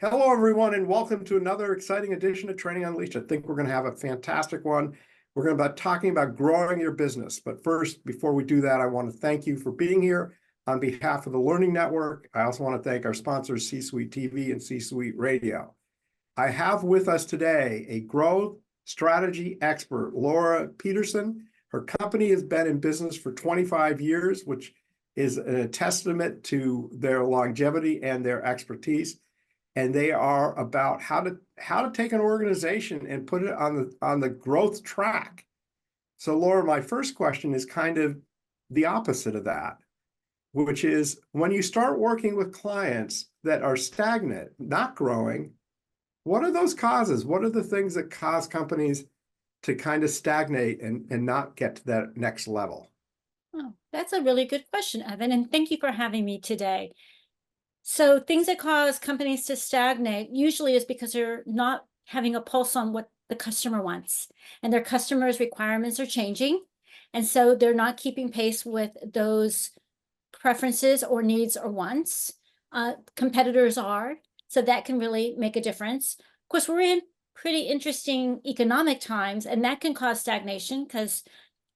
Hello, everyone, and welcome to another exciting edition of Training Unleashed. I think we're going to have a fantastic one. We're going to be talking about growing your business. But first, before we do that, I want to thank you for being here on behalf of the Learning Network. I also want to thank our sponsors, C-Suite TV and C-Suite Radio. I have with us today a growth strategy expert, Laura Patterson. Her company has been in business for 25 years, which is a testament to their longevity and their expertise. And they are about how to take an organization and put it on the growth track. So, Laura, my first question is kind of the opposite of that, which is when you start working with clients that are stagnant, not growing, what are those causes? What are the things that cause companies to kind of stagnate and not get to that next level? Oh, that's a really good question, Evan, and thank you for having me today. So things that cause companies to stagnate usually is because they're not having a pulse on what the customer wants, and their customers' requirements are changing. And so they're not keeping pace with those preferences or needs or wants. Competitors are, so that can really make a difference. Of course, we're in pretty interesting economic times, and that can cause stagnation because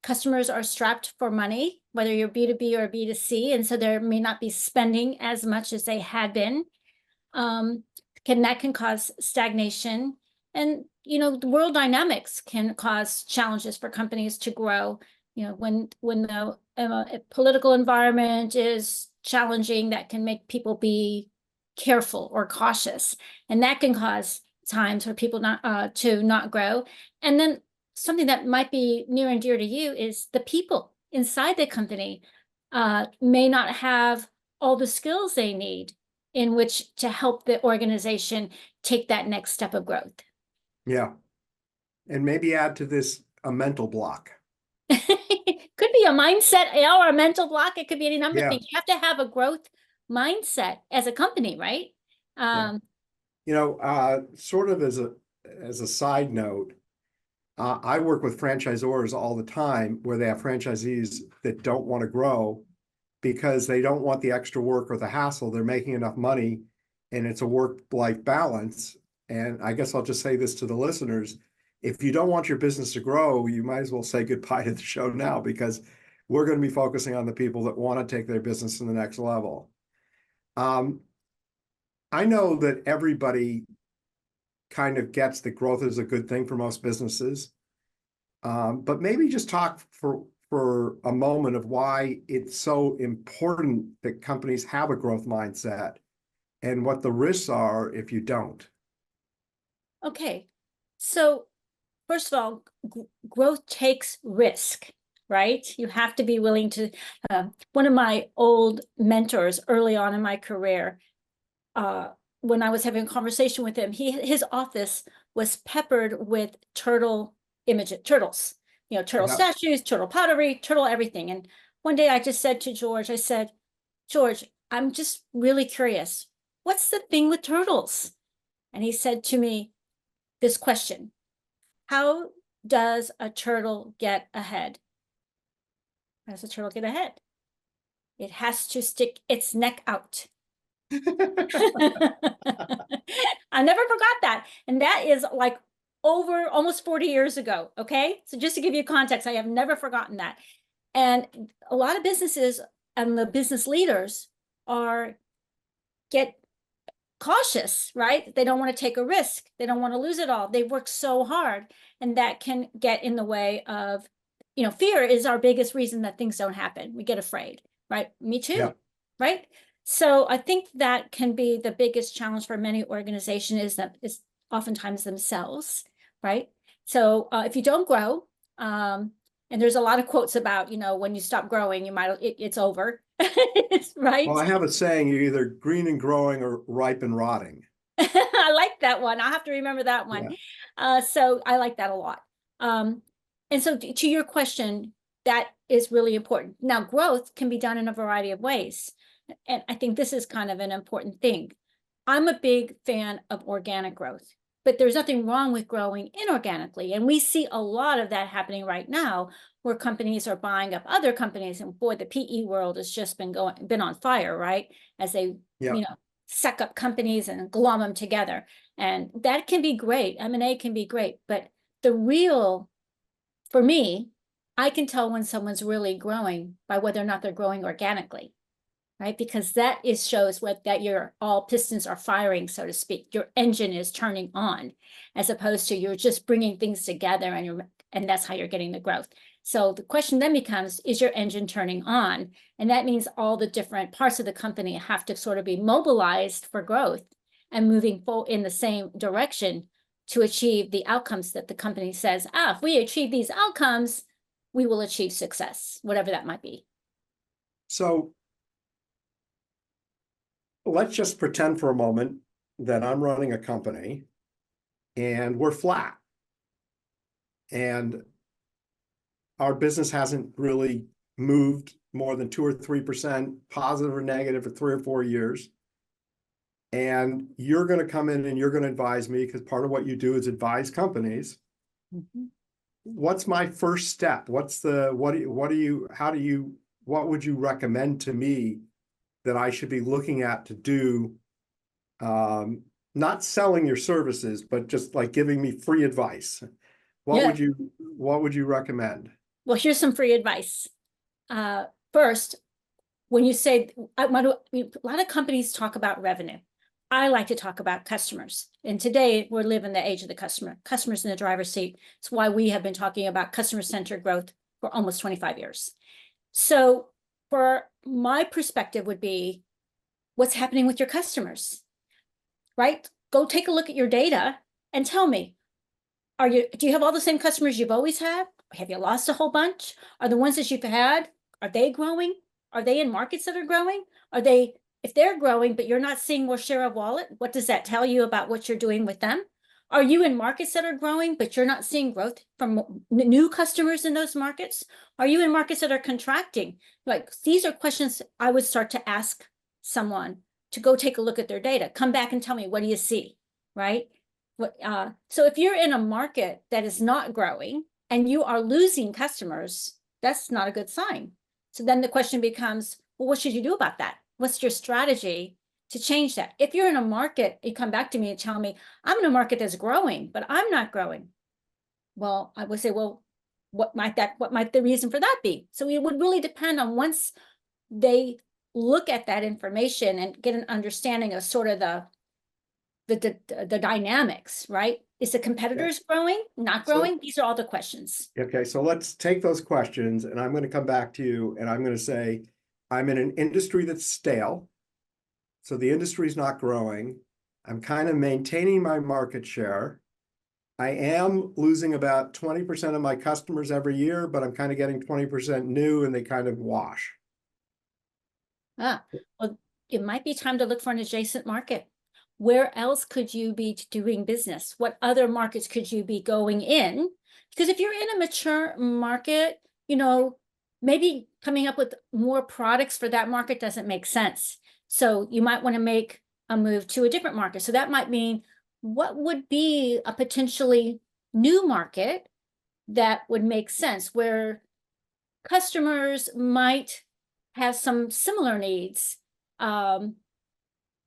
customers are strapped for money, whether you're B2B or B2C, and so they may not be spending as much as they had been. That can cause stagnation. And, the world dynamics can cause challenges for companies to grow. When the political environment is challenging, that can make people be careful or cautious. And that can cause times for people to not grow. And then something that might be near and dear to you is the people inside the company may not have all the skills they need in which to help the organization take that next step of growth. Yeah. And maybe add to this a mental block. Could be a mindset or a mental block. It could be any number of things. You have to have a growth mindset as a company, right? Sort of as a side note, I work with franchisors all the time where they have franchisees that don't want to grow because they don't want the extra work or the hassle. They're making enough money and it's a work-life balance. And I guess I'll just say this to the listeners. If you don't want your business to grow, you might as well say goodbye to the show now, because we're going to be focusing on the people that want to take their business to the next level. I know that everybody kind of gets that growth is a good thing for most businesses. But maybe just talk for a moment of why it's so important that companies have a growth mindset and what the risks are if you don't. Okay. So first of all, growth takes risk, right? You have to be willing to, one of my old mentors early on in my career, when I was having a conversation with him, his office was peppered with turtles, turtle statues, turtle pottery, turtle everything. And one day I just said to George, I said, George, I'm just really curious. What's the thing with turtles? And he said to me this question: how does a turtle get ahead? How does a turtle get ahead? It has to stick its neck out. I never forgot that. And that is like over almost 40 years ago. Okay. So just to give you context, I have never forgotten that. And a lot of businesses and the business leaders get cautious, right? They don't want to take a risk. They don't want to lose it all. They work so hard, and that can get in the way of, fear is our biggest reason that things don't happen. We get afraid, right? Me too. Yeah. Right. So I think that can be the biggest challenge for many organizations is oftentimes themselves, right? So if you don't grow, and there's a lot of quotes about, when you stop growing, it's over, right? Well, I have a saying: you're either green and growing or ripe and rotting. I like that one. I'll have to remember that one. Yeah. So I like that a lot. And so to your question, that is really important. Now, growth can be done in a variety of ways. And I think this is kind of an important thing. I'm a big fan of organic growth, but there's nothing wrong with growing inorganically. And we see a lot of that happening right now, where companies are buying up other companies. And boy, the PE world has just been on fire, right? As they, suck up companies and glom them together. And that can be great. M&A can be great. But for me, I can tell when someone's really growing by whether or not they're growing organically, right? Because that shows that all pistons are firing, so to speak. Your engine is turning on, as opposed to you're just bringing things together and that's how you're getting the growth. So the question then becomes, is your engine turning on? And that means all the different parts of the company have to sort of be mobilized for growth and moving forward in the same direction to achieve the outcomes that the company says, if we achieve these outcomes, we will achieve success, whatever that might be. So let's just pretend for a moment that I'm running a company and we're flat. And our business hasn't really moved more than 2 or 3% positive or negative for 3 or 4 years. And you're going to come in and you're going to advise me, because part of what you do is advise companies. Mm-hmm. What's my first step? What would you recommend to me that I should be looking at to do? Not selling your services, but just like giving me free advice. What would you recommend? Well, here's some free advice. First, when you say, a lot of companies talk about revenue. I like to talk about customers. And today we're living the age of the customer. Customers in the driver's seat. It's why we have been talking about customer-centric growth for almost 25 years. So for my perspective would be, what's happening with your customers, right? Go take a look at your data and tell me, do you have all the same customers you've always had? Have you lost a whole bunch? Are the ones that you've had, are they growing? Are they in markets that are growing? If they're growing, but you're not seeing more share of wallet, what does that tell you about what you're doing with them? Are you in markets that are growing, but you're not seeing growth from new customers in those markets? Are you in markets that are contracting? Like, these are questions I would start to ask someone to go take a look at their data. Come back and tell me, what do you see, right? So if you're in a market that is not growing and you are losing customers, that's not a good sign. So then the question becomes, well, what should you do about that? What's your strategy to change that? If you're in a market, you come back to me and tell me, I'm in a market that's growing, but I'm not growing. Well, I would say, well, what might the reason for that be? So it would really depend on, once they look at that information and get an understanding of sort of the dynamics, right? Is the competitors growing, not growing? These are all the questions. Okay, so let's take those questions, and I'm going to come back to you, and I'm going to say, I'm in an industry that's stale. So the industry is not growing. I'm kind of maintaining my market share. I am losing about 20% of my customers every year, but I'm kind of getting 20% new, and they kind of wash. Well, it might be time to look for an adjacent market. Where else could you be doing business? What other markets could you be going in? Because if you're in a mature market, maybe coming up with more products for that market doesn't make sense. So you might want to make a move to a different market. So that might mean, what would be a potentially new market that would make sense, where customers might have some similar needs So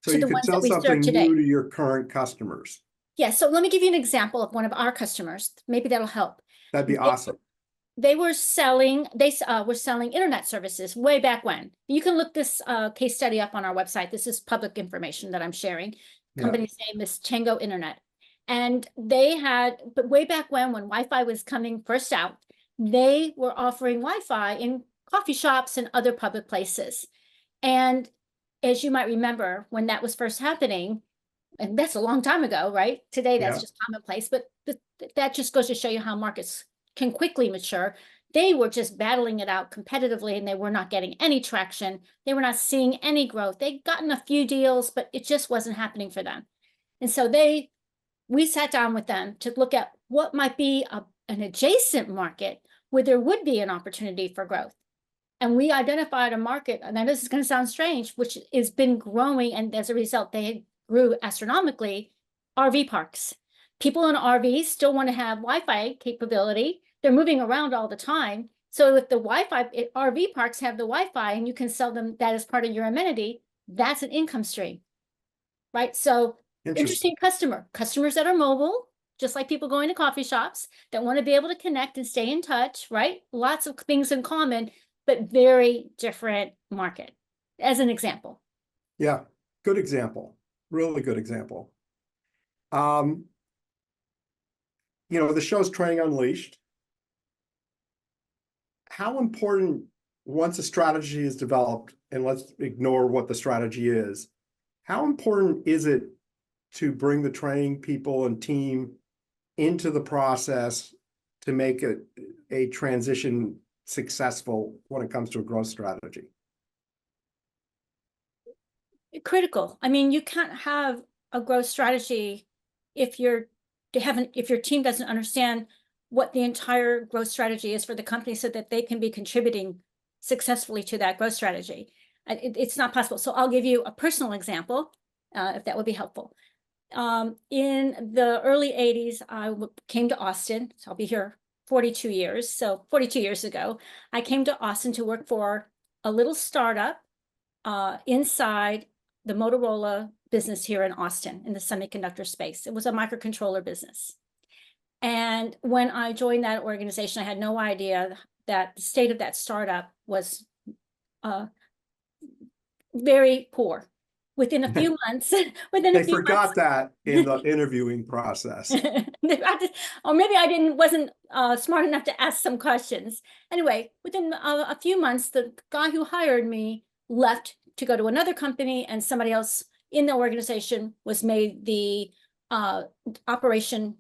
to you the could ones sell that we serve something today. new to your current customers. Yeah, so let me give you an example of one of our customers. Maybe that'll help. That'd be awesome. They were selling internet services way back when. You can look this case study up on our website. This is public information that I'm sharing. Company's name is Tango Internet. And but way back when Wi-Fi was coming first out, they were offering Wi-Fi in coffee shops and other public places. And as you might remember, when that was first happening, and that's a long time ago, right? Today, that's just commonplace, but that just goes to show you how markets can quickly mature. They were just battling it out competitively, and they were not getting any traction. They were not seeing any growth. They'd gotten a few deals, but it just wasn't happening for them. And so we sat down with them to look at what might be an adjacent market where there would be an opportunity for growth. And we identified a market, and this is going to sound strange, which has been growing, and as a result, they grew astronomically, RV parks. People in RVs still want to have Wi-Fi capability. They're moving around all the time. So if the RV parks have the Wi-Fi and you can sell them that as part of your amenity, that's an income stream. right? So interesting customers that are mobile, just like people going to coffee shops that want to be able to connect and stay in touch, right? Lots of things in common, but very different market, as an example. Yeah, good example. Really good example. You know, the show's Training Unleashed. How important, once a strategy is developed, and let's ignore what the strategy is, how important is it to bring the training people and team into the process to make a transition successful when it comes to a growth strategy? Critical. I mean, you can't have a growth strategy if if your team doesn't understand what the entire growth strategy is for the company so that they can be contributing successfully to that growth strategy. It's not possible. So I'll give you a personal example, if that would be helpful. In the early 80s, I came to Austin. So I'll be here 42 years. So 42 years ago, I came to Austin to work for a little startup inside the Motorola business here in Austin in the semiconductor space. It was a microcontroller business. And when I joined that organization, I had no idea that the state of that startup was very poor. Within a few months, They forgot that in the interviewing process. Or maybe I wasn't smart enough to ask some questions. Anyway, within a few months, the guy who hired me left to go to another company, and somebody else in the organization was made the operation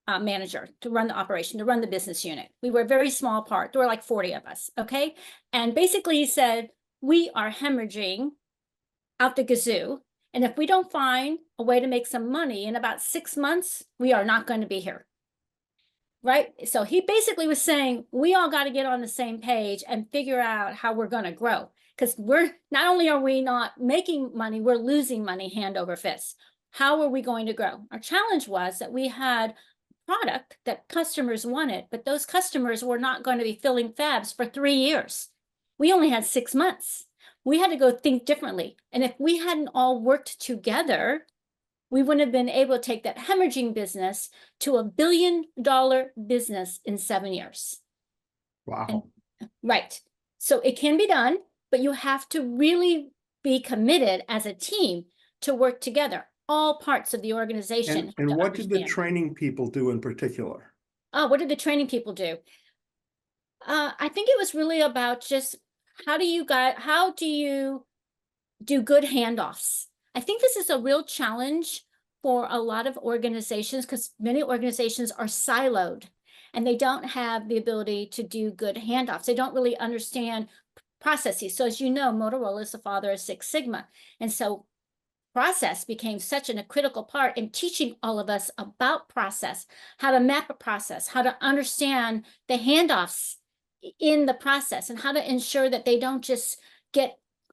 manager to run the operation, to run the business unit. We were a very small part. There were like 40 of us, okay? And basically he said, we are hemorrhaging out the gazoo. And if we don't find a way to make some money in about 6 months, we are not going to be here. Right? So he basically was saying, we all got to get on the same page and figure out how we're going to grow. Because not only are we not making money, we're losing money hand over fist. How are we going to grow? Our challenge was that we had product that customers wanted, but those customers were not going to be filling fabs for 3 years. We only had 6 months. We had to go think differently. And if we hadn't all worked together, we wouldn't have been able to take that hemorrhaging business to $1 billion business in 7 years. Wow. Right. So it can be done, but you have to really be committed as a team to work together. All parts of the organization. And what did the training people do in particular? Oh, what did the training people do? I think it was really about just how do you do good handoffs? I think this is a real challenge for a lot of organizations because many organizations are siloed and they don't have the ability to do good handoffs. They don't really understand processes. So as you know, Motorola is the father of Six Sigma. And so process became such a critical part in teaching all of us about process, how to map a process, how to understand the handoffs in the process, and how to ensure that they don't just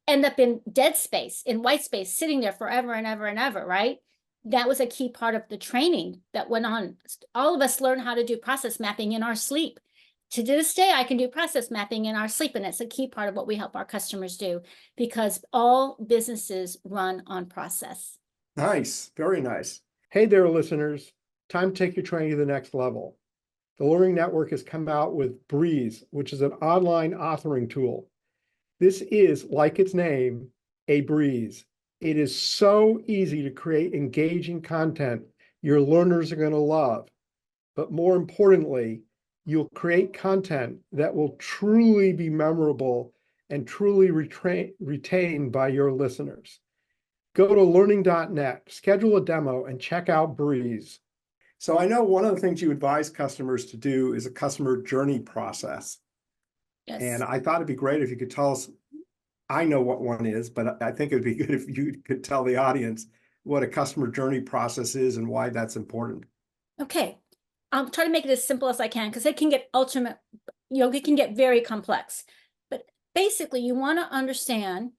end up in dead space, in white space, sitting there forever and ever and ever, right? That was a key part of the training that went on. All of us learned how to do process mapping in our sleep. To this day, I can do process mapping in our sleep, and it's a key part of what we help our customers do because all businesses run on process. Nice, very nice. Hey there, listeners. Time to take your training to the next level. The Learning Network has come out with Breeze, which is an online authoring tool. This is, like its name, a breeze. It is so easy to create engaging content your learners are going to love. But more importantly, you'll create content that will truly be memorable and truly retained by your listeners. Go to learning.net, schedule a demo, and check out Breeze. So I know one of the things you advise customers to do is a customer journey process. Yes. And I thought it'd be great if you could tell us, I know what one is, but I think it'd be good if you could tell the audience what a customer journey process is and why that's important. Okay. I'll try to make it as simple as I can because it can get it can get very complex. But basically, you want to understand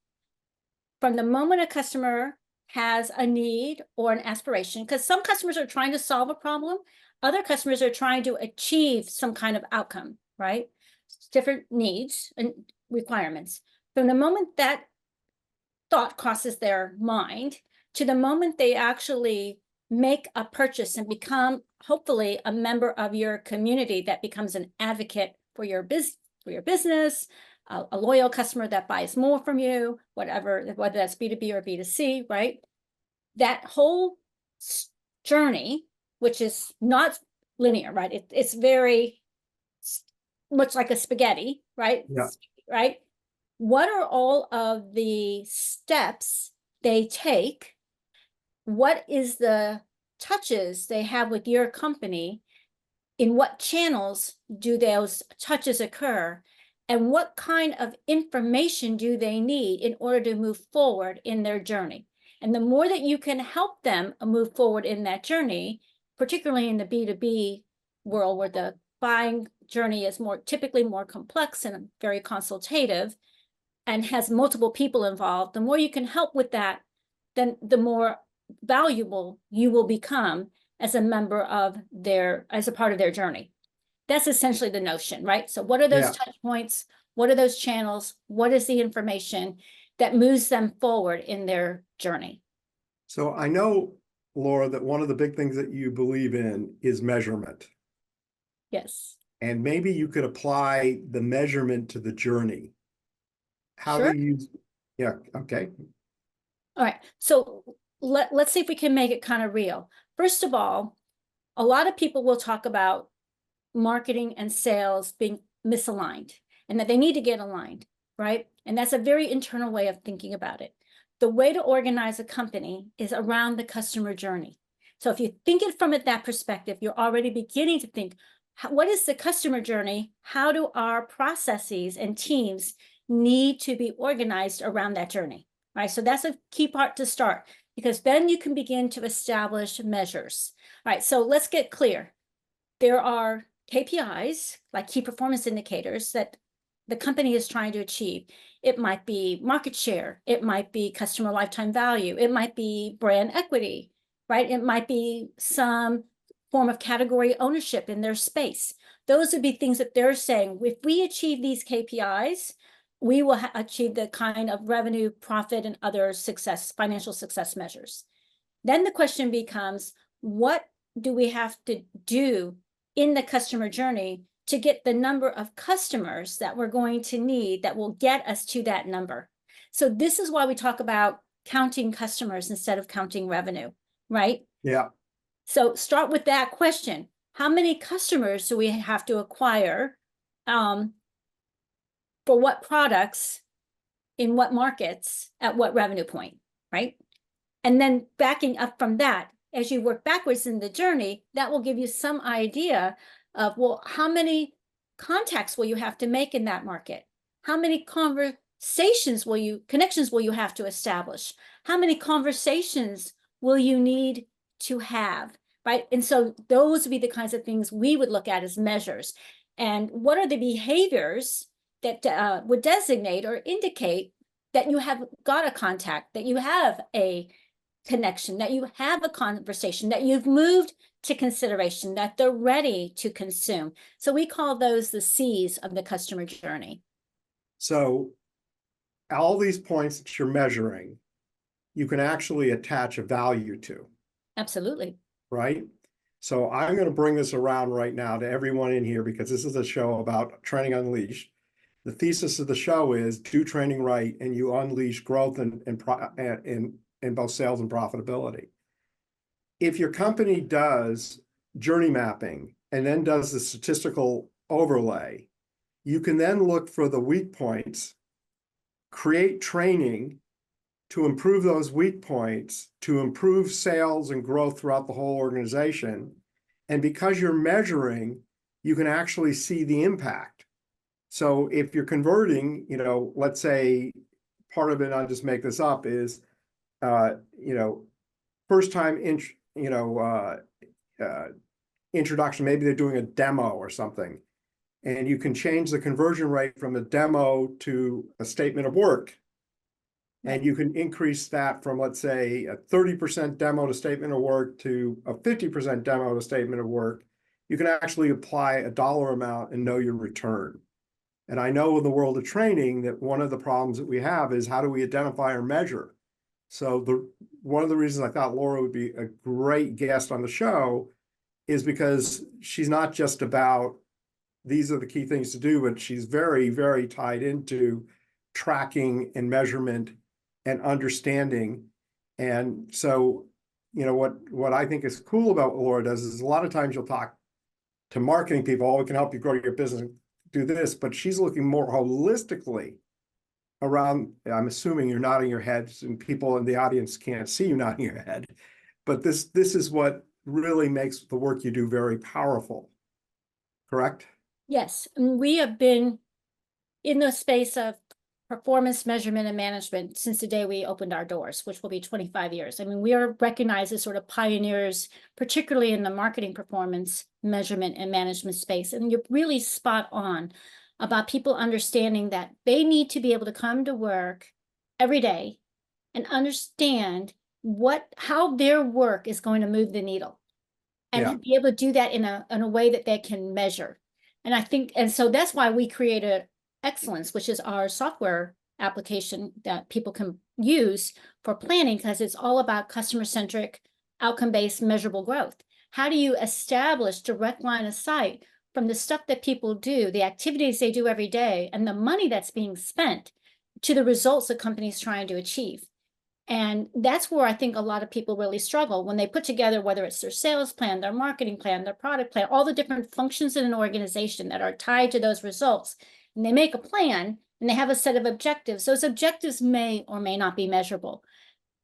from the moment a customer has a need or an aspiration, because some customers are trying to solve a problem, other customers are trying to achieve some kind of outcome, right? Different needs and requirements. From the moment that thought crosses their mind, to the moment they actually make a purchase and become hopefully a member of your community that becomes an advocate for your business, a loyal customer that buys more from you, whatever, whether that's B2B or B2C, right? That whole journey, which is not linear, right? It's very much like a spaghetti, right? Yeah. Right? What are all of the steps they take? What is the touches they have with your company? In what channels do those touches occur? And what kind of information do they need in order to move forward in their journey? And the more that you can help them move forward in that journey, particularly in the B2B world where the buying journey is typically more complex and very consultative and has multiple people involved, the more you can help with that, then the more valuable you will become as a member of as a part of their journey. That's essentially the notion, right? So what are those touch points? What are those channels? What is the information that moves them forward in their journey? So I know, Laura, that one of the big things that you believe in is measurement. Yes. And maybe you could apply the measurement to the journey. How Sure. do you, yeah, okay. All right. So let's see if we can make it kind of real. First of all, a lot of people will talk about marketing and sales being misaligned and that they need to get aligned, right? And that's a very internal way of thinking about it. The way to organize a company is around the customer journey. So if you think it from that perspective, you're already beginning to think, what is the customer journey? How do our processes and teams need to be organized around that journey, right? So that's a key part to start, because then you can begin to establish measures. All right, so let's get clear. There are KPIs, like key performance indicators, that the company is trying to achieve. It might be market share. It might be customer lifetime value. It might be brand equity, right? It might be some form of category ownership in their space. Those would be things that they're saying, if we achieve these KPIs, we will achieve the kind of revenue, profit, and other financial success measures. Then the question becomes, what do we have to do in the customer journey to get the number of customers that we're going to need that will get us to that number? So this is why we talk about counting customers instead of counting revenue, right? Yeah. So start with that question. How many customers do we have to acquire for what products, in what markets, at what revenue point, right? And then backing up from that, as you work backwards in the journey, that will give you some idea of, well, how many contacts will you have to make in that market? How many connections will you have to establish? How many conversations will you need to have, right? And so those would be the kinds of things we would look at as measures. And what are the behaviors that would designate or indicate that you have got a contact, that you have a connection, that you have a conversation, that you've moved to consideration, that they're ready to consume. So we call those the C's of the customer journey. So all these points that you're measuring, you can actually attach a value to. Absolutely. Right? So I'm going to bring this around right now to everyone in here, because this is a show about Training Unleashed. The thesis of the show is do training right and you unleash growth in both sales and profitability. If your company does journey mapping and then does the statistical overlay, you can then look for the weak points, create training to improve those weak points, to improve sales and growth throughout the whole organization. And because you're measuring, you can actually see the impact. So if you're converting, let's say part of it, I'll just make this up, is, first time, introduction, maybe they're doing a demo or something, and you can change the conversion rate from a demo to a statement of work. And you can increase that from, let's say, a 30% demo to statement of work to a 50% demo to statement of work. You can actually apply a dollar amount and know your return. And I know in the world of training that one of the problems that we have is, how do we identify or measure? So one of the reasons I thought Laura would be a great guest on the show is because she's not just about these are the key things to do, but she's very, very tied into tracking and measurement and understanding. And so, what I think is cool about what Laura does is a lot of times you'll talk to marketing people, oh, we can help you grow your business, do this, but she's looking more holistically around. I'm assuming you're nodding your heads and people in the audience can't see you nodding your head, but this is what really makes the work you do very powerful, correct? Yes, and we have been in the space of performance measurement and management since the day we opened our doors, which will be 25 years. I mean, we are recognized as sort of pioneers, particularly in the marketing performance measurement and management space. And you're really spot on about people understanding that they need to be able to come to work every day and understand how their work is going to move the needle, and be able to do that in a way that they can measure. And I think, and so that's why we created Excellence, which is our software application that people can use for planning, because it's all about customer-centric, outcome-based, measurable growth. How do you establish direct line of sight from the stuff that people do, the activities they do every day, and the money that's being spent to the results the company's trying to achieve? And that's where I think a lot of people really struggle when they put together, whether it's their sales plan, their marketing plan, their product plan, all the different functions in an organization that are tied to those results. And they make a plan and they have a set of objectives. Those objectives may or may not be measurable,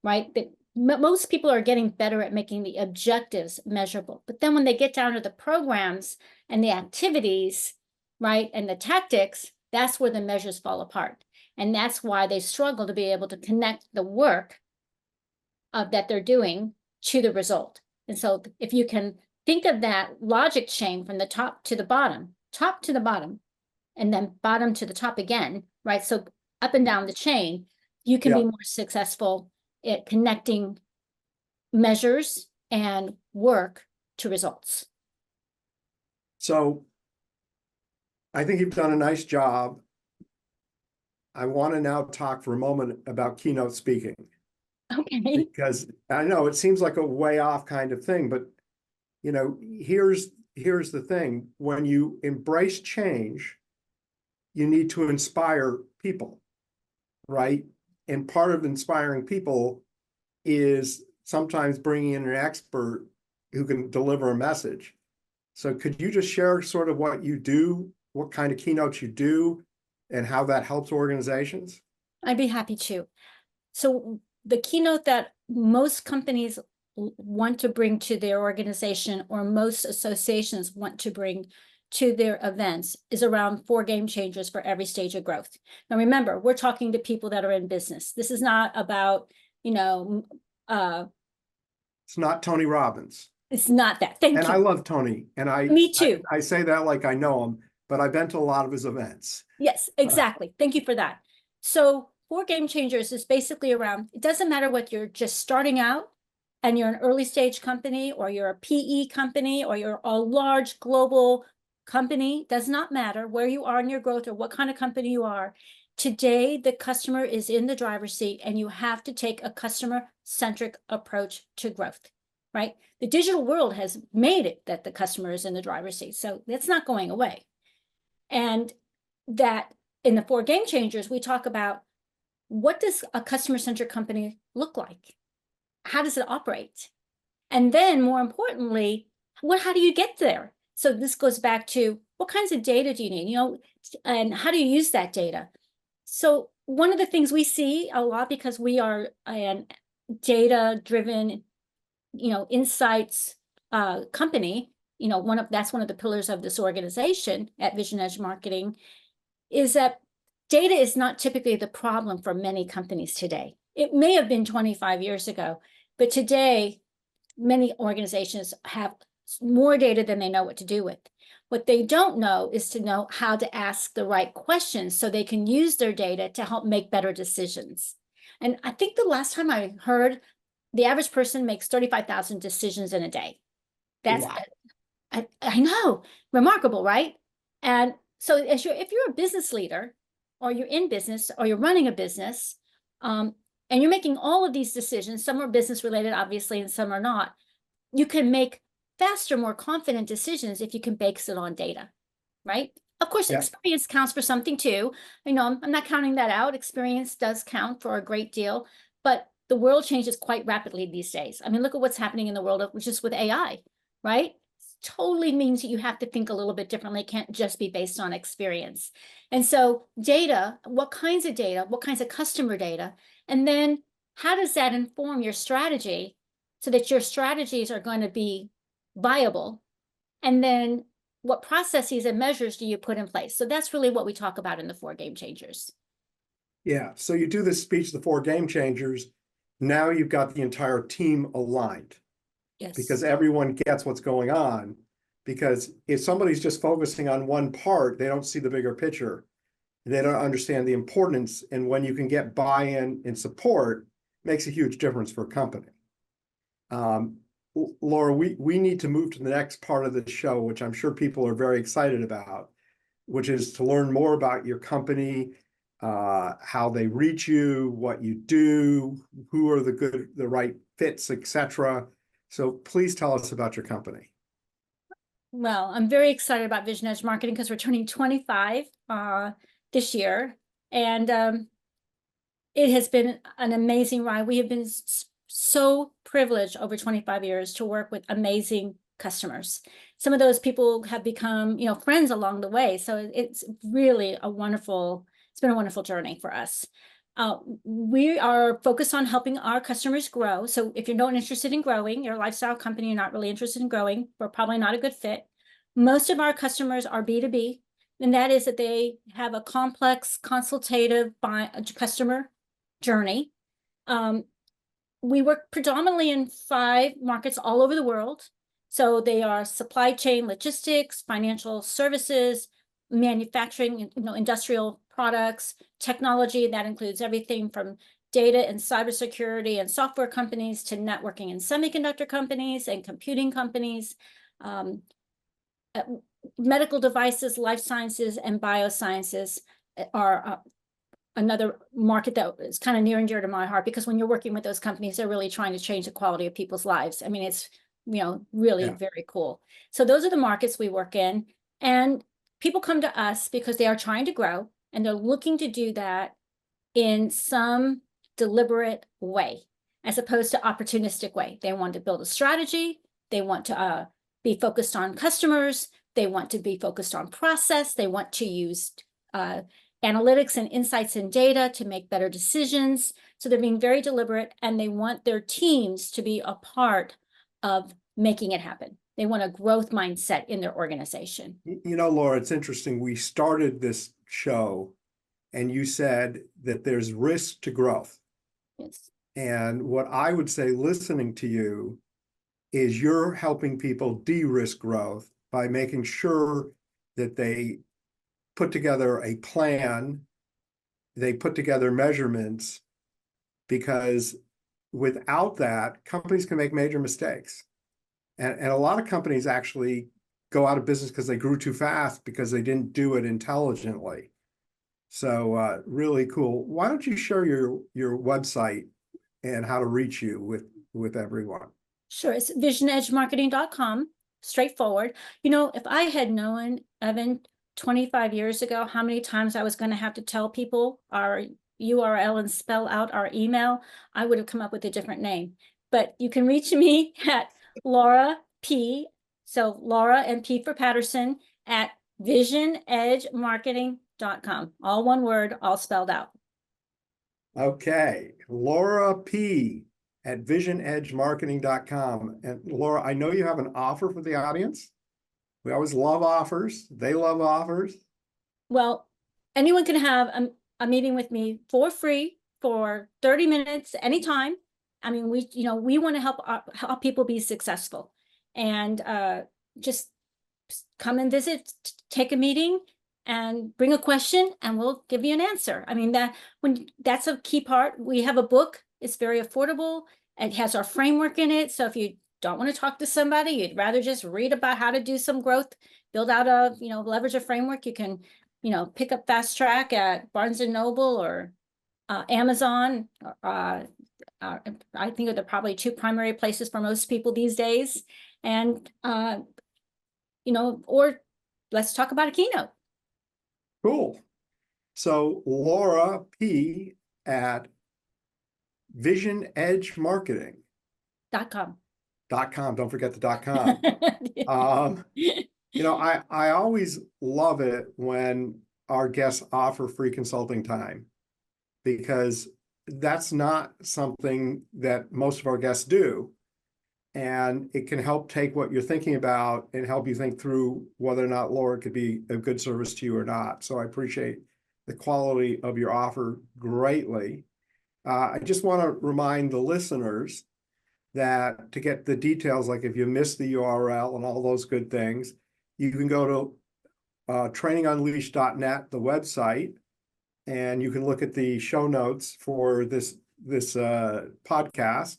right? Most people are getting better at making the objectives measurable. But then when they get down to the programs and the activities, right, and the tactics, that's where the measures fall apart. And that's why they struggle to be able to connect the work that they're doing to the result. And so if you can think of that logic chain from the top to the bottom, and then bottom to the top again, right? So up and down the chain, you can be more successful at connecting measures and work to results. So I think you've done a nice job. I want to now talk for a moment about keynote speaking. Okay. Because I know it seems like a way off kind of thing, but here's the thing. When you embrace change, you need to inspire people, right? And part of inspiring people is sometimes bringing in an expert who can deliver a message. So could you just share sort of what you do, what kind of keynotes you do, and how that helps organizations? I'd be happy to. So the keynote that most companies want to bring to their organization, or most associations want to bring to their events, is around 4 game changers for every stage of growth. Now, remember, we're talking to people that are in business. This is not about, it's not Tony Robbins. It's not that. Thank you. And I love Tony. And Me too. I say that like I know him, but I've been to a lot of his events. Yes, exactly. Thank you for that. So 4 game changers is basically around, it doesn't matter what you're just starting out and you're an early stage company, or you're a PE company, or you're a large global company, does not matter where you are in your growth or what kind of company you are. Today, the customer is in the driver's seat, and you have to take a customer-centric approach to growth, right? The digital world has made it that the customer is in the driver's seat, so that's not going away. And that in the 4 game changers, we talk about, what does a customer-centric company look like? How does it operate? And then more importantly, how do you get there? So this goes back to, what kinds of data do you need, and how do you use that data? So one of the things we see a lot, because we are a data-driven, insights company, that's one of the pillars of this organization at Vision Edge Marketing, is that data is not typically the problem for many companies today. It may have been 25 years ago, but today, many organizations have more data than they know what to do with. What they don't know is to know how to ask the right questions so they can use their data to help make better decisions. And I think the last time I heard, the average person makes 35,000 decisions in a day. That's, wow. I know, remarkable, right? And so if you're a business leader, or you're in business, or you're running a business, and you're making all of these decisions, some are business related, obviously, and some are not, you can make faster, more confident decisions if you can base it on data, right? Of course, Yeah. experience counts for something too. I'm not counting that out. Experience does count for a great deal, but the world changes quite rapidly these days. I mean, look at what's happening in the world of just with AI, right? Totally means that you have to think a little bit differently. It can't just be based on experience. And so data, what kinds of customer data, and then how does that inform your strategy so that your strategies are going to be viable? And then what processes and measures do you put in place? So that's really what we talk about in the 4 game changers. Yeah. So you do this speech, the 4 game changers. Now you've got the entire team aligned because Yes. everyone gets what's going on. Because if somebody's just focusing on one part, they don't see the bigger picture. They don't understand the importance. And when you can get buy-in and support, makes a huge difference for a company. Laura, we need to move to the next part of the show, which I'm sure people are very excited about, which is to learn more about your company, how they reach you, what you do, who are the right fits, etc. So please tell us about your company. Well, I'm very excited about Vision Edge Marketing because we're turning 25 this year. And it has been an amazing ride. We have been so privileged over 25 years to work with amazing customers. Some of those people have become, friends along the way. So it's really it's been a wonderful journey for us. We are focused on helping our customers grow. So if you're not interested in growing, you're a lifestyle company, you're not really interested in growing, we're probably not a good fit. Most of our customers are B2B, and that is that they have a complex consultative customer journey. We work predominantly in 5 markets all over the world. So they are supply chain, logistics, financial services, manufacturing, industrial products, technology. That includes everything from data and cybersecurity and software companies to networking and semiconductor companies and computing companies, medical devices, life sciences, and biosciences are another market that is kind of near and dear to my heart, because when you're working with those companies, they're really trying to change the quality of people's lives. I mean, it's, really very cool. So those are the markets we work in. And people come to us because they are trying to grow and they're looking to do that in some deliberate way, as opposed to opportunistic way. They want to build a strategy. They want to be focused on customers. They want to be focused on process. They want to use analytics and insights and data to make better decisions. So they're being very deliberate, and they want their teams to be a part of making it happen. They want a growth mindset in their organization. Laura, it's interesting. We started this show and you said that there's risk to growth. Yes. And what I would say, listening to you, is you're helping people de-risk growth by making sure that they put together a plan, they put together measurements, because without that, companies can make major mistakes. And a lot of companies actually go out of business because they grew too fast because they didn't do it intelligently. So really cool. Why don't you share your website and how to reach you with everyone? Sure. It's visionedgemarketing.com. Straightforward. If I had known, Evan, 25 years ago, how many times I was going to have to tell people our URL and spell out our email, I would have come up with a different name. But you can reach me at Laura P. So Laura and P for Patterson at visionedgemarketing.com. All one word, all spelled out. Okay. Laura P. at visionedgemarketing.com. And Laura, I know you have an offer for the audience. We always love offers. They love offers. Well, anyone can have a meeting with me for free for 30 minutes anytime. I mean, we want to help people be successful, and just come and visit, take a meeting, and bring a question, and we'll give you an answer. I mean, that's a key part. We have a book. It's very affordable. It has our framework in it. So if you don't want to talk to somebody, you'd rather just read about how to do some growth, build out leverage a framework, you can, pick up Fast Track at Barnes and Noble or Amazon, I think are the probably two primary places for most people these days. And, or let's talk about a keynote. Cool. So Laura P at .com. visionedgemarketing.com. Don't forget the .com. I always love it when our guests offer free consulting time, because that's not something that most of our guests do. And it can help take what you're thinking about and help you think through whether or not Laura could be a good service to you or not. So I appreciate the quality of your offer greatly. I just want to remind the listeners that to get the details, like if you missed the URL and all those good things, you can go to trainingunleashed.net, the website, and you can look at the show notes for this podcast.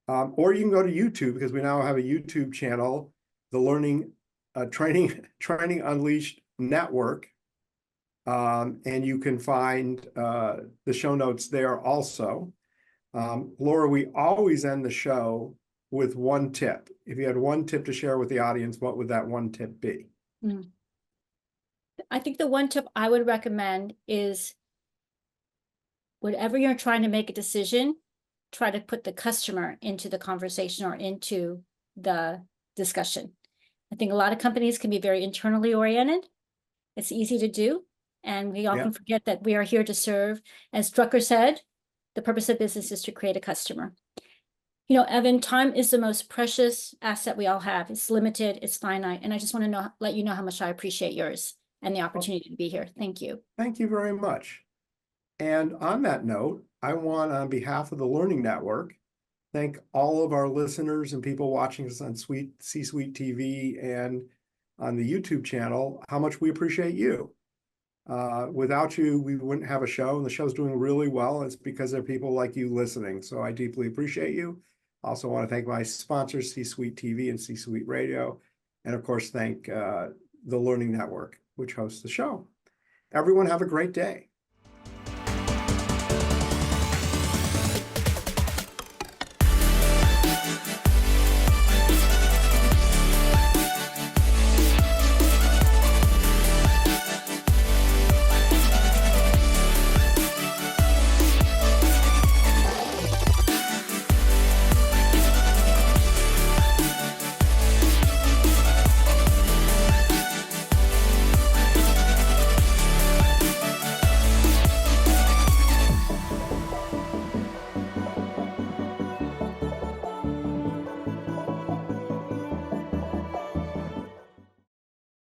Or you can go to YouTube, because we now have a YouTube channel, the Training Unleashed Network. And you can find the show notes there also. Laura, we always end the show with one tip. If you had one tip to share with the audience, what would that one tip be? I think the one tip I would recommend is, whatever you're trying to make a decision, try to put the customer into the conversation or into the discussion. I think a lot of companies can be very internally oriented. It's easy to do. And we often forget that we are here to serve. As Drucker said, the purpose of business is to create a customer. Evan, time is the most precious asset we all have. It's limited, it's finite. And I just want to let you know how much I appreciate yours and the opportunity to be here. Thank you. Thank you very much. And on that note, I want, on behalf of the Learning Network, thank all of our listeners and people watching us on C-Suite TV and on the YouTube channel, how much we appreciate you. Without you, we wouldn't have a show, and the show's doing really well. It's because there are people like you listening. So I deeply appreciate you. I also want to thank my sponsors, C-Suite TV and C-Suite Radio. And of course, thank the Learning Network, which hosts the show. Everyone have a great day.